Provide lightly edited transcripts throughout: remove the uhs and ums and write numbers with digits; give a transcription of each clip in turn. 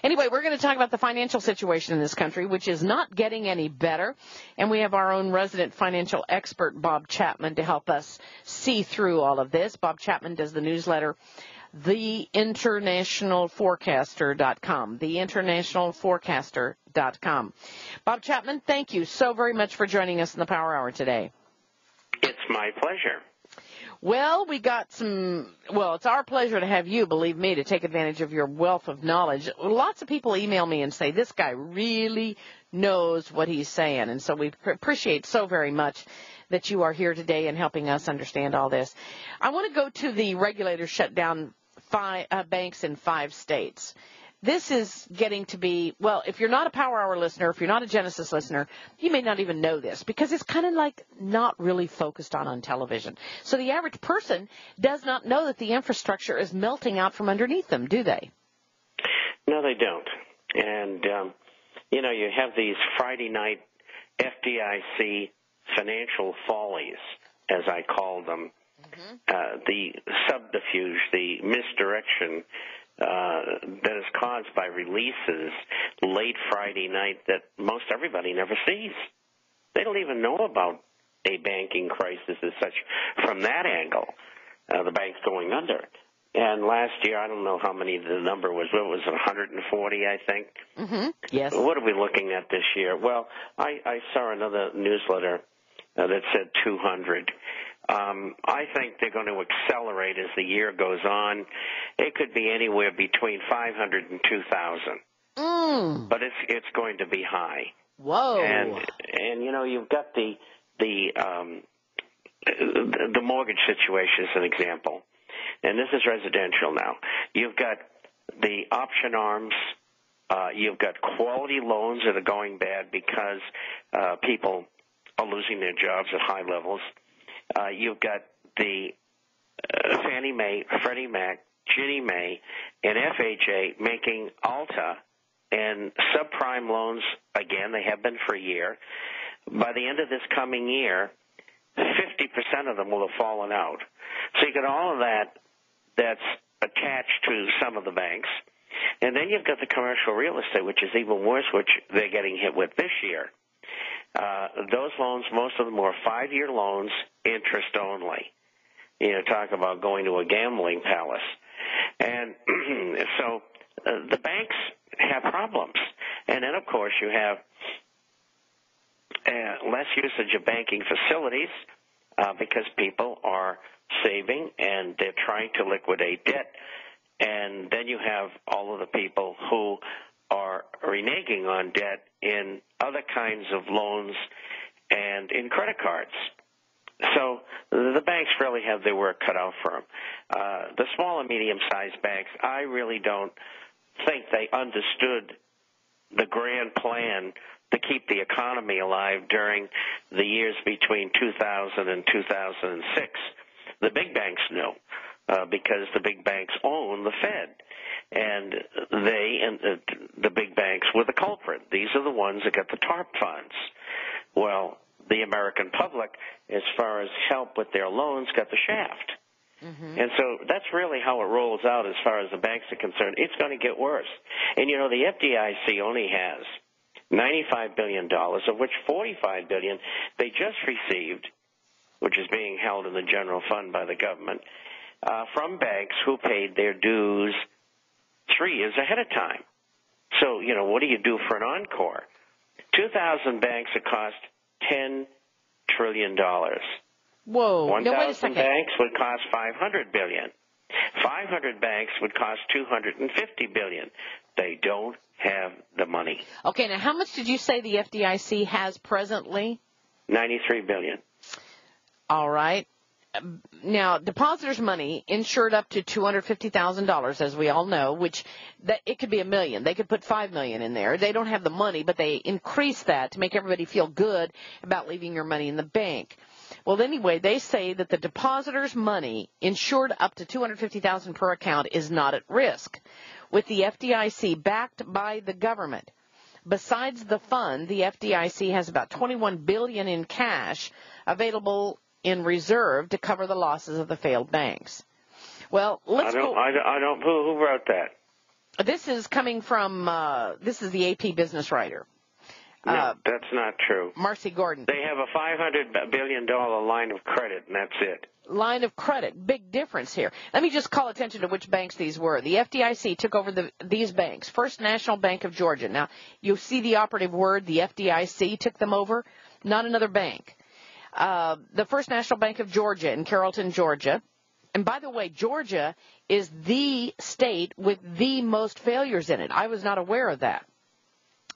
Anyway, we're going to talk about the financial situation in this country, which is not getting any better. And we have our own resident financial expert, Bob Chapman, to help us see through all of this. Bob Chapman does the newsletter, theinternationalforecaster.com, theinternationalforecaster.com. Bob Chapman, thank you so very much for joining us in the Power Hour today. It's my pleasure. Well, it's our pleasure to have you, believe me, to take advantage of your wealth of knowledge. Lots of people email me and say, this guy really knows what he's saying. And so we appreciate so very much that you are here today and helping us understand all this. I want to go to the regulators shut down banks in 5 states. This is getting to be, well, if you're not a Power Hour listener, if you're not a Genesis listener, you may not even know this because it's kind of like not really focused on television. So the average person does not know that the infrastructure is melting out from underneath them, do they? No, they don't. And, you have these Friday night FDIC financial follies, as I call them, the subterfuge, the misdirection that is caused by releases late Friday night that most everybody never sees. They don't even know about a banking crisis as such from that angle, the bank's going under. And last year, I don't know how many the number was. What was it, 140, I think? Mm-hmm. Yes. What are we looking at this year? Well, I saw another newsletter that said 200. I think they're going to accelerate as the year goes on. It could be anywhere between 500 and 2,000. But it's going to be high. Whoa. And you've got the mortgage situation as an example. And this is residential now. You've got the option arms. You've got quality loans that are going bad because people are losing their jobs at high levels. You've got the Fannie Mae, Freddie Mac, Ginnie Mae, and FHA making Alta and subprime loans, again, they have been for a year. By the end of this coming year, 50% of them will have fallen out. So you got all of that that's attached to some of the banks. And then you've got the commercial real estate, which is even worse, which they're getting hit with this year. Those loans, most of them were 5-year loans, interest only. Talk about going to a gambling palace. And so the banks have problems. And then, of course, you have less usage of banking facilities because people are saving and they're trying to liquidate debt. And then you have all of the people who are reneging on debt in other kinds of loans and in credit cards. So the banks really have their work cut out for them. The small and medium-sized banks, I really don't think they understood the grand plan to keep the economy alive during the years between 2000 and 2006. The big banks knew because the big banks own the Fed. And they and the big banks were the culprit. These are the ones that got the TARP funds. Well, the American public, as far as help with their loans, got the shaft. Mm-hmm. And so that's really how it rolls out as far as the banks are concerned. It's going to get worse. And, the FDIC only has $95 billion, of which $45 billion they just received, which is being held in the general fund by the government, from banks who paid their dues 3 years ahead of time. So, what do you do for an encore? 2,000 banks that cost $10 trillion. Whoa. 1,000 banks would cost $500 billion. 500 banks would cost $250 billion. They don't have the money. Okay, now how much did you say the FDIC has presently? $93 billion. All right. Now, depositors' money insured up to $250,000, as we all know, which it could be $1 million. They could put $5 million in there. They don't have the money, but they increase that to make everybody feel good about leaving your money in the bank. Well, anyway, they say that the depositors' money insured up to $250,000 per account is not at risk. With the FDIC backed by the government, besides the fund, the FDIC has about $21 billion in cash available in reserve to cover the losses of the failed banks. Well, let's go. I don't. Who wrote that? This is coming from, this is the AP business writer. No, that's not true. Marcy Gordon. They have a $500 billion line of credit, and that's it. Line of credit. Big difference here. Let me just call attention to which banks these were. The FDIC took over these banks. First National Bank of Georgia. Now, you see the operative word, the FDIC took them over, not another bank. The First National Bank of Georgia in Carrollton, Georgia. And by the way, Georgia is the state with the most failures in it. I was not aware of that.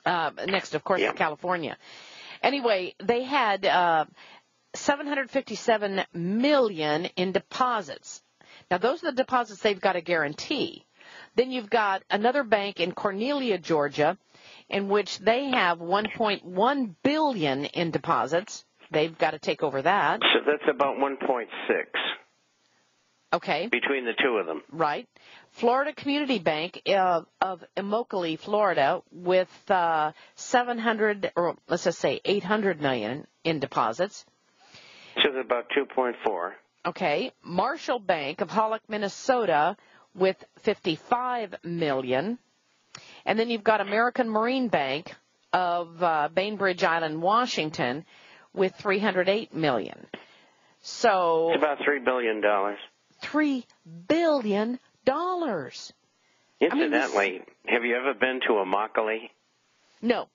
Next, of course, California. Anyway, they had $757 million in deposits. Now, those are the deposits they've got to guarantee. Then you've got another bank in Cornelia, Georgia, in which they have $1.1 billion in deposits. They've got to take over that. So that's about 1.6. Okay. Between the two of them. Right. Florida Community Bank of Immokalee, Florida, with $800 million in deposits. So it's about 2.4. Okay. Marshall Bank of Hollick, Minnesota, with $55 million. And then you've got American Marine Bank of Bainbridge Island, Washington, with $308 million. So it's about $3 billion. $3 billion. Incidentally, have you ever been to Immokalee? No.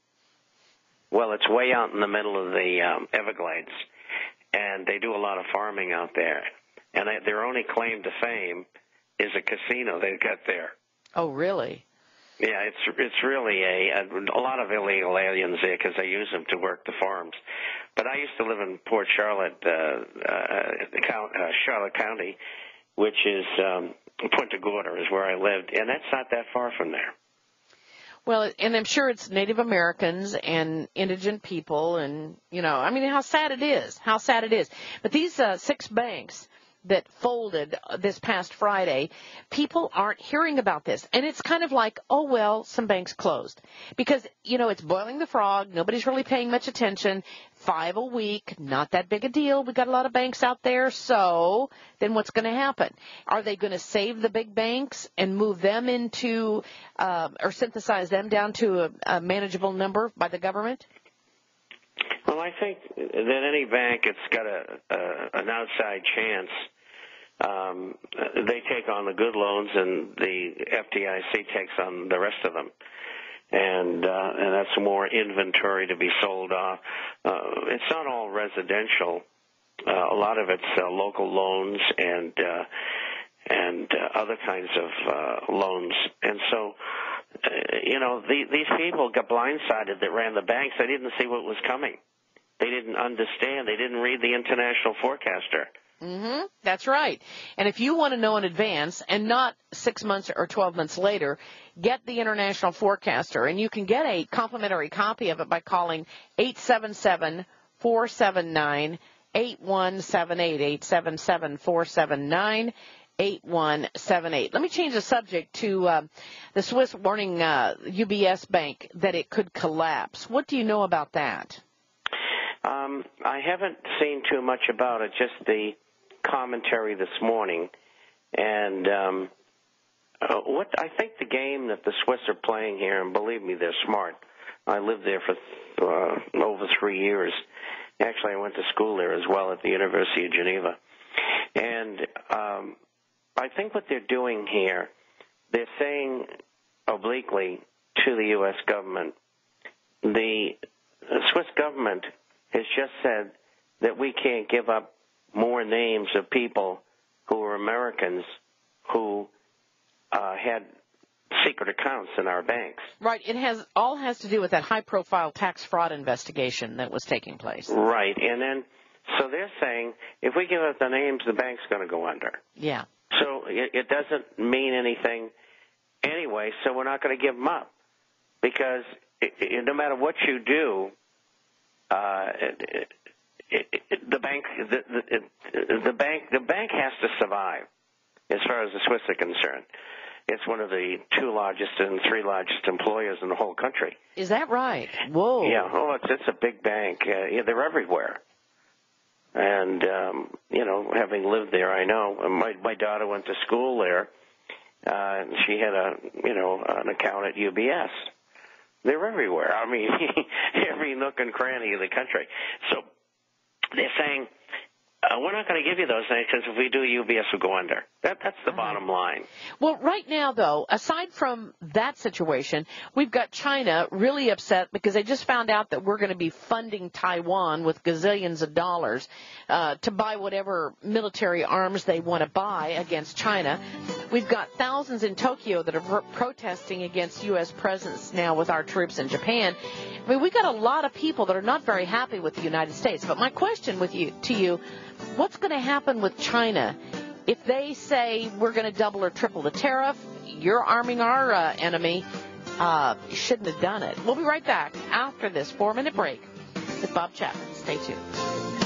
Well, it's way out in the middle of the Everglades, and they do a lot of farming out there. And their only claim to fame is a casino they've got there. Oh, really? Yeah, it's really a lot of illegal aliens there because they use them to work the farms. But I used to live in Port Charlotte, Charlotte County, which is Punta Gorda is where I lived, and that's not that far from there. Well, and I'm sure it's Native Americans and indigent people, and, how sad it is, But these 6 banks that folded this past Friday, people aren't hearing about this. And it's kind of like, oh, well, some banks closed. Because, it's boiling the frog. Nobody's really paying much attention. 5 a week, not that big a deal. We've got a lot of banks out there. So then what's going to happen? Are they going to save the big banks and move them into or synthesize them down to a manageable number by the government? Well, I think that any bank that's got an outside chance, they take on the good loans, and the FDIC takes on the rest of them, and that's more inventory to be sold off. It's not all residential. A lot of it's local loans and other kinds of loans, and so. These people got blindsided that ran the banks. They didn't see what was coming. They didn't understand. They didn't read the International Forecaster. Mm-hmm. That's right. And if you want to know in advance and not 6 months or 12 months later, get the International Forecaster. And you can get a complimentary copy of it by calling 877-479-8178, 877-479-8178. Let me change the subject to the Swiss warning UBS Bank that it could collapse. What do you know about that? I haven't seen too much about it, just the commentary this morning. And what I think the game that the Swiss are playing here, and believe me, they're smart. I lived there for over 3 years. Actually, I went to school there as well at the University of Geneva. And I think what they're doing here, they're saying obliquely to the U.S. government, the Swiss government has just said that we can't give up more names of people who are Americans who had secret accounts in our banks. Right. It has to do with that high-profile tax fraud investigation that was taking place. Right. And then, so they're saying if we give up the names, the bank's going to go under. Yeah. So it doesn't mean anything anyway, so we're not going to give them up. Because no matter what you do, the bank has to survive as far as the Swiss are concerned. It's one of the 2 largest and 3 largest employers in the whole country. Is that right? Whoa. Yeah. Oh, it's a big bank. They're everywhere. And having lived there, I know. My daughter went to school there, She had an account at UBS. They're everywhere. I mean, every nook and cranny of the country. So they're saying, we're not going to give you those things because if we do, UBS will go under. That's the bottom line. Well, right now, though, aside from that situation, we've got China really upset because they just found out that we're going to be funding Taiwan with gazillions of dollars to buy whatever military arms they want to buy against China. We've got thousands in Tokyo that are protesting against U.S. presence now with our troops in Japan. I mean, we've got a lot of people that are not very happy with the United States. But my question to you, what's going to happen with China if they say we're going to double or triple the tariff? You're arming our enemy. You shouldn't have done it. We'll be right back after this 4-minute break with Bob Chapman. Stay tuned.